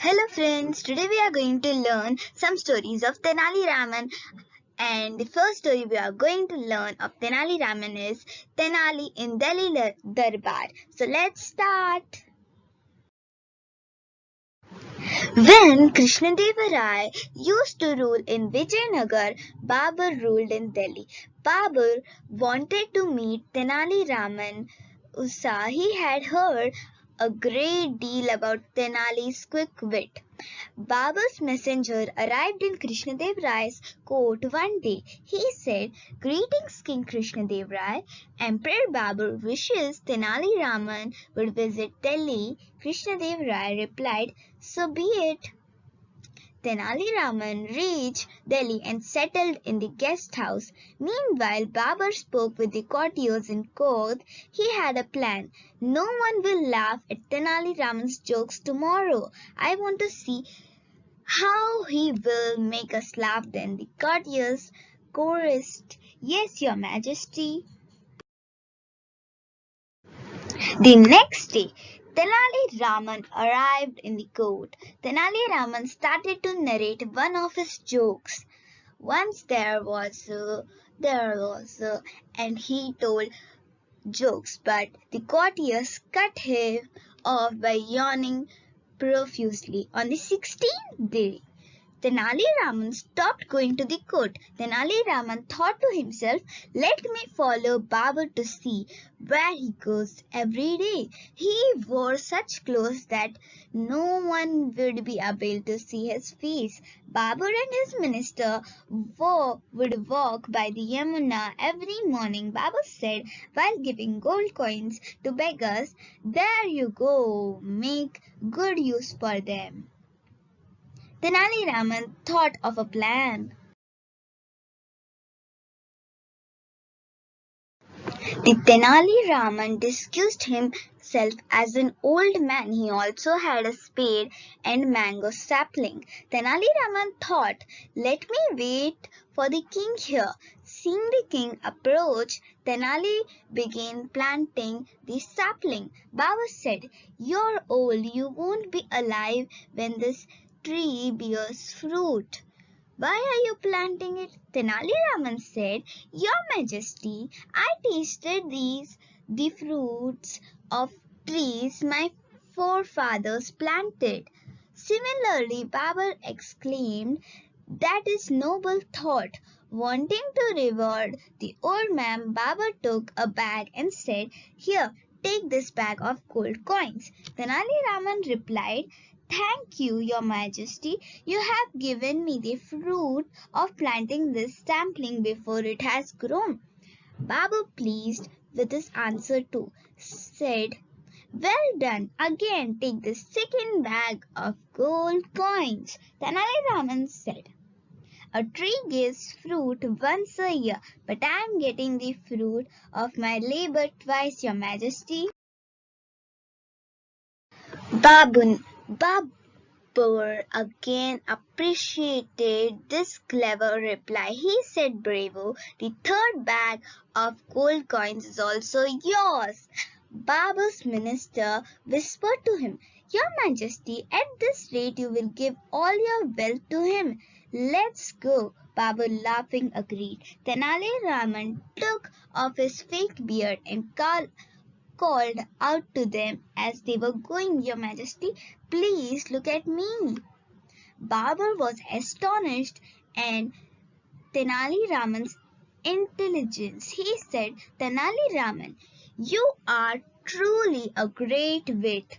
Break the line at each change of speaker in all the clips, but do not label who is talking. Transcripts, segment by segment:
Hello friends, today we are going to learn some stories of Tenali Raman, and the first story we are going to learn of Tenali Raman is Tenali in Delhi Darbar. So let's start. When Krishnadeva used to rule in Vijayanagar, Babur ruled in Delhi. Babur wanted to meet Tenali Raman Usa. He had heard a great deal about Tenali's quick wit. Babur's messenger arrived in Krishnadev Rai's court one day. He said, "Greetings, King Krishnadev Rai. Emperor Babur wishes Tenali Raman would visit Delhi." Krishnadev Rai replied, "So be it." Tenali Raman reached Delhi and settled in the guest house. Meanwhile, Babur spoke with the courtiers in court. He had a plan. "No one will laugh at Tenali Raman's jokes tomorrow. I want to see how he will make us laugh." Then the courtiers chorused, "Yes, your majesty." The next day, Tenali Raman arrived in the court. Tenali Raman started to narrate one of his jokes. Once and he told jokes, but the courtiers cut him off by yawning profusely. On the 16th day, Tenali Raman stopped going to the court. Tenali Raman thought to himself, "Let me follow Babur to see where he goes every day." He wore such clothes that no one would be able to see his face. Babur and his minister would walk by the Yamuna every morning. Babur said, while giving gold coins to beggars, "There you go, make good use for them." Tenali Raman thought of a plan. The Tenali Raman disguised himself as an old man. He also had a spade and mango sapling. Tenali Raman thought, "Let me wait for the king here." Seeing the king approach, Tenali began planting the sapling. Baba said, "You're old. You won't be alive when this tree bears fruit. Why are you planting it?" Tenali Raman said, "Your Majesty, I tasted the fruits of trees my forefathers planted." Similarly, Babur exclaimed, "That is noble thought." Wanting to reward the old man, Babur took a bag and said, "Here, take this bag of gold coins." Tenali Raman replied, "Thank you, your majesty. You have given me the fruit of planting this sapling before it has grown." Babu, pleased with his answer too, said, "Well done. Again take the second bag of gold coins." Tenali Raman said, "A tree gives fruit once a year, but I am getting the fruit of my labor twice, your majesty." Babun Babur again appreciated this clever reply. He said, "Bravo, the third bag of gold coins is also yours." Babur's minister whispered to him, "Your Majesty, at this rate you will give all your wealth to him." "Let's go," Babur laughing agreed. Tenali Raman took off his fake beard and called out to them as they were going, "Your Majesty, please look at me." Babur was astonished and Tenali Raman's intelligence. He said, "Tenali Raman, you are truly a great wit.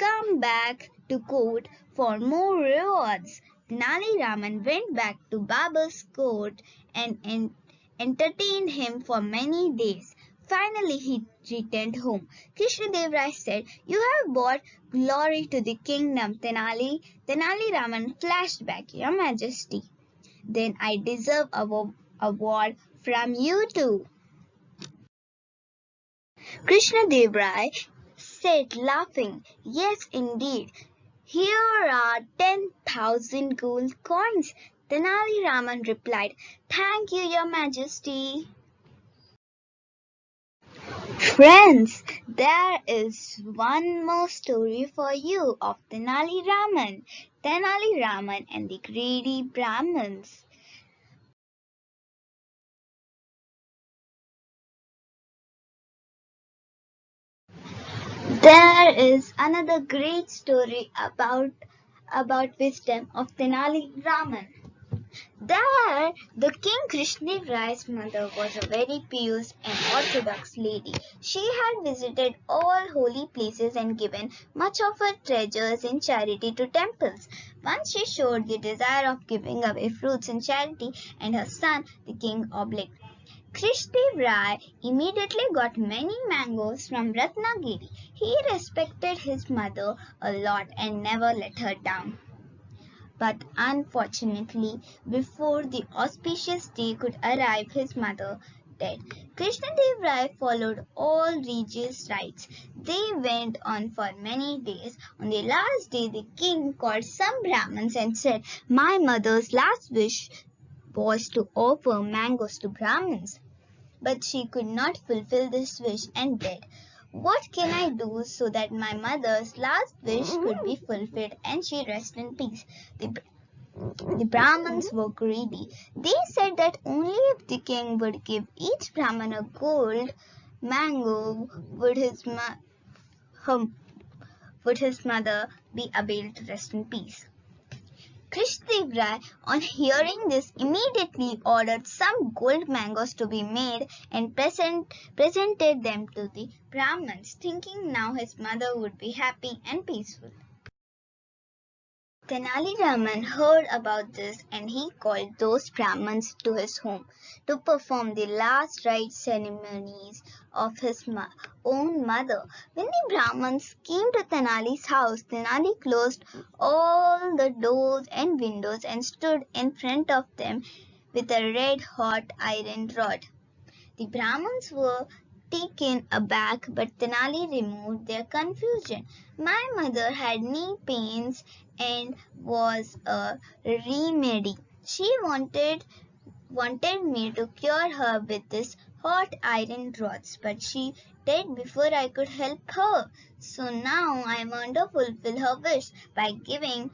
Come back to court for more rewards." Tenali Raman went back to Babur's court and entertained him for many days. Finally, he returned home. Krishnadev Rai said, "You have brought glory to the kingdom, Tenali." Tenali Raman flashed back, "Your Majesty, then I deserve a award from you too." Krishnadev Rai said, laughing, "Yes, indeed. Here are 10,000 gold coins." Tenali Raman replied, "Thank you, Your Majesty." Friends, there is one more story for you of Tenali Raman. Tenali Raman and the greedy brahmins. There is another great story about wisdom of Tenali Raman. There, the King Krishnadevaraya's mother was a very pious and orthodox lady. She had visited all holy places and given much of her treasures in charity to temples. Once she showed the desire of giving away fruits in charity, and her son, the king, obliged. Krishnadevara immediately got many mangoes from Ratnagiri. He respected his mother a lot and never let her down. But unfortunately, before the auspicious day could arrive, his mother died. Krishnadev followed all religious rites. They went on for many days. On the last day, the king called some Brahmins and said, "My mother's last wish was to offer mangoes to Brahmins, but she could not fulfill this wish and died. What can I do so that my mother's last wish could be fulfilled and she rest in peace?" The the Brahmins were greedy. They said that only if the king would give each Brahmin a gold mango hum, would his mother be able to rest in peace. Krishnadevara, on hearing this, immediately ordered some gold mangoes to be made and presented them to the Brahmins, thinking now his mother would be happy and peaceful. Tenali Raman heard about this and he called those Brahmins to his home to perform the last rite ceremonies of his own mother. When the Brahmins came to Tenali's house, Tenali closed all the doors and windows and stood in front of them with a red hot iron rod. The Brahmins were taken aback, but Tenali removed their confusion. "My mother had knee pains and was a remedy. She wanted me to cure her with this hot iron rods, but she died before I could help her. So now I want to fulfill her wish by giving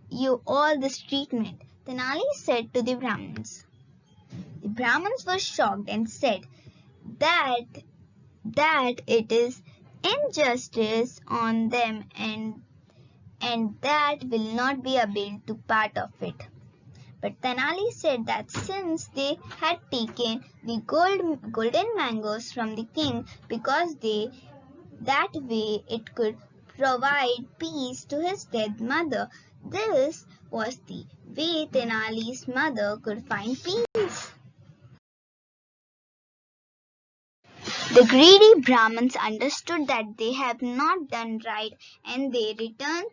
you all this treatment," Tenali said to the Brahmins. The Brahmins were shocked and said that it is injustice on them and that will not be able to part of it. But Tenali said that since they had taken the golden mangoes from the king because that way it could provide peace to his dead mother, this was the way Tenali's mother could find peace. The greedy Brahmins understood that they had not done right and they returned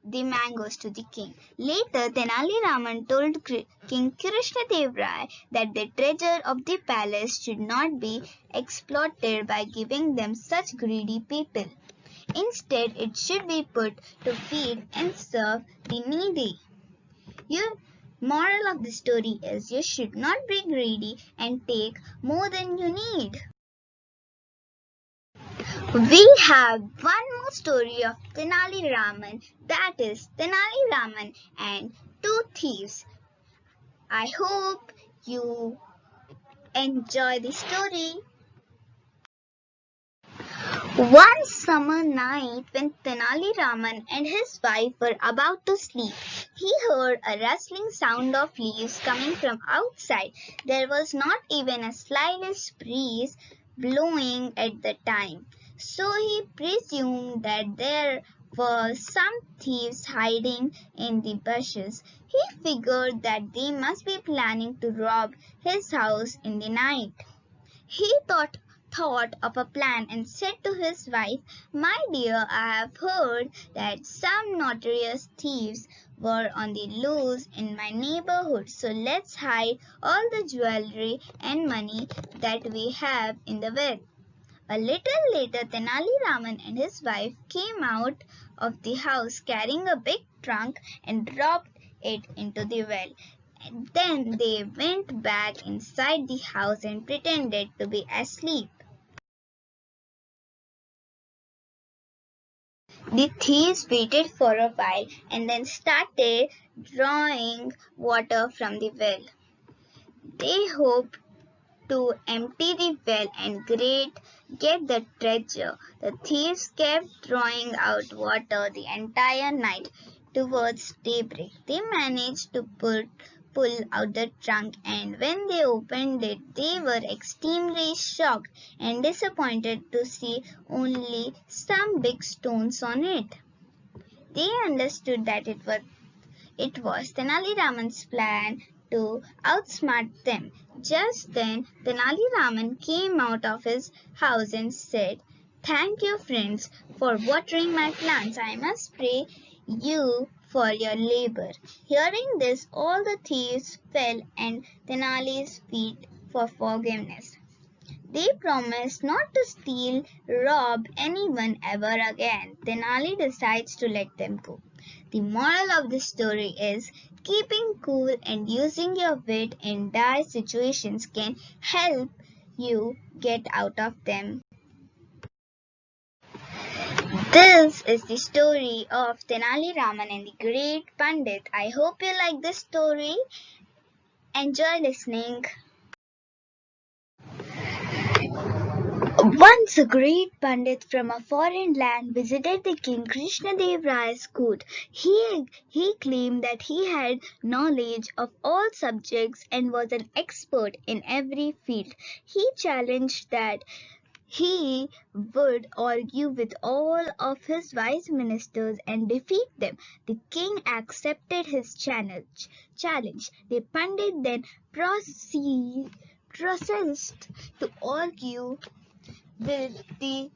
the mangoes to the king. Later, Tenali Raman told King Krishnadevara that the treasure of the palace should not be exploited by giving them such greedy people. Instead, it should be put to feed and serve the needy. Your moral of the story is you should not be greedy and take more than you need. We have one more story of Tenali Raman, that is Tenali Raman and two thieves. I hope you enjoy the story. One summer night, when Tenali Raman and his wife were about to sleep, he heard a rustling sound of leaves coming from outside. There was not even a slightest breeze blowing at the time, so he presumed that there were some thieves hiding in the bushes. He figured that they must be planning to rob his house in the night. He thought of a plan and said to his wife, "My dear, I have heard that some notorious thieves were on the loose in my neighborhood, so let's hide all the jewelry and money that we have in the well." A little later, Tenali Raman and his wife came out of the house carrying a big trunk and dropped it into the well. And then they went back inside the house and pretended to be asleep. The thieves waited for a while and then started drawing water from the well. They hoped to empty the well and get the treasure. The thieves kept drawing out water the entire night. Towards daybreak, they managed to pull out the trunk, and when they opened it, they were extremely shocked and disappointed to see only some big stones on it. They understood that it was Tenali Raman's plan to outsmart them. Just then, Tenali Raman came out of his house and said, "Thank you, friends, for watering my plants. I must pay you for your labor." Hearing this, all the thieves fell at Tenali's feet for forgiveness. They promised not to steal, rob anyone ever again. Tenali decides to let them go. The moral of the story is keeping cool and using your wit in dire situations can help you get out of them. This is the story of Tenali Raman and the Great Pundit. I hope you like this story. Enjoy listening. Once a great Pandit from a foreign land visited the King Krishnadev Rai's court. He claimed that he had knowledge of all subjects and was an expert in every field. He challenged that he would argue with all of his wise ministers and defeat them. The king accepted his challenge. The Pandit then processed to argue with the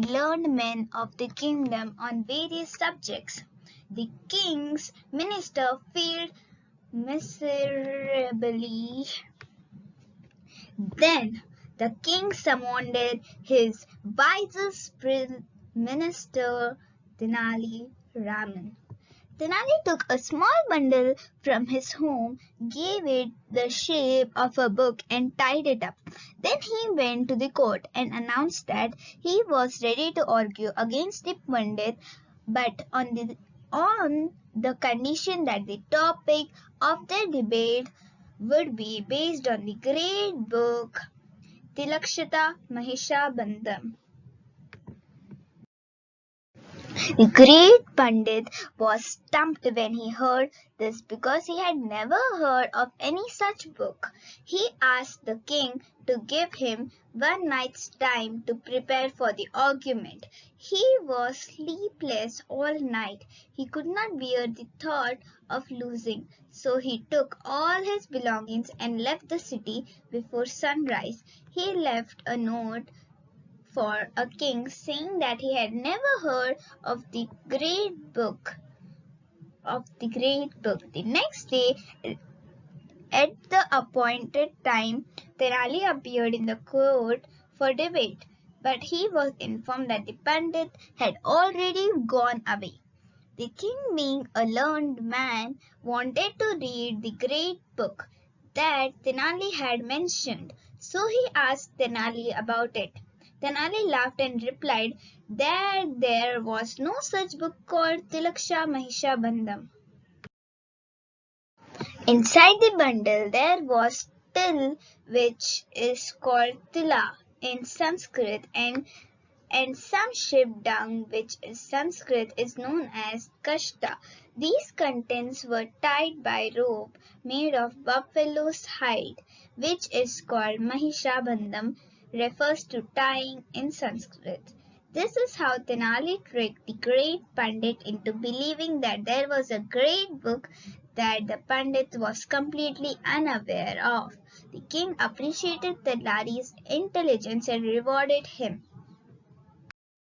learned men of the kingdom on various subjects. The king's minister failed miserably. Then the king summoned his wisest minister, Tenali Raman. Tenali took a small bundle from his home, gave it the shape of a book and tied it up. Then he went to the court and announced that he was ready to argue against the Pundit, but on the condition that the topic of their debate would be based on the great book Tilakshita Mahishabandam. The great Pandit was stumped when he heard this because he had never heard of any such book. He asked the king to give him one night's time to prepare for the argument. He was sleepless all night. He could not bear the thought of losing, so he took all his belongings and left the city before sunrise. He left a note for a king saying that he had never heard of the great book. The next day, at the appointed time, Tenali appeared in the court for debate, but he was informed that the Pandit had already gone away. The king, being a learned man, wanted to read the great book that Tenali had mentioned, so he asked Tenali about it. Tenali laughed and replied that there was no such book called Tilaksha Mahishabandam. Inside the bundle there was til, which is called tila in Sanskrit, and some sheep dung, which in Sanskrit is known as kashta. These contents were tied by rope made of buffalo's hide, which is called Mahishabandam, refers to tying in Sanskrit. This is how Tenali tricked the great Pandit into believing that there was a great book that the Pandit was completely unaware of. The king appreciated Tenali's intelligence and rewarded him.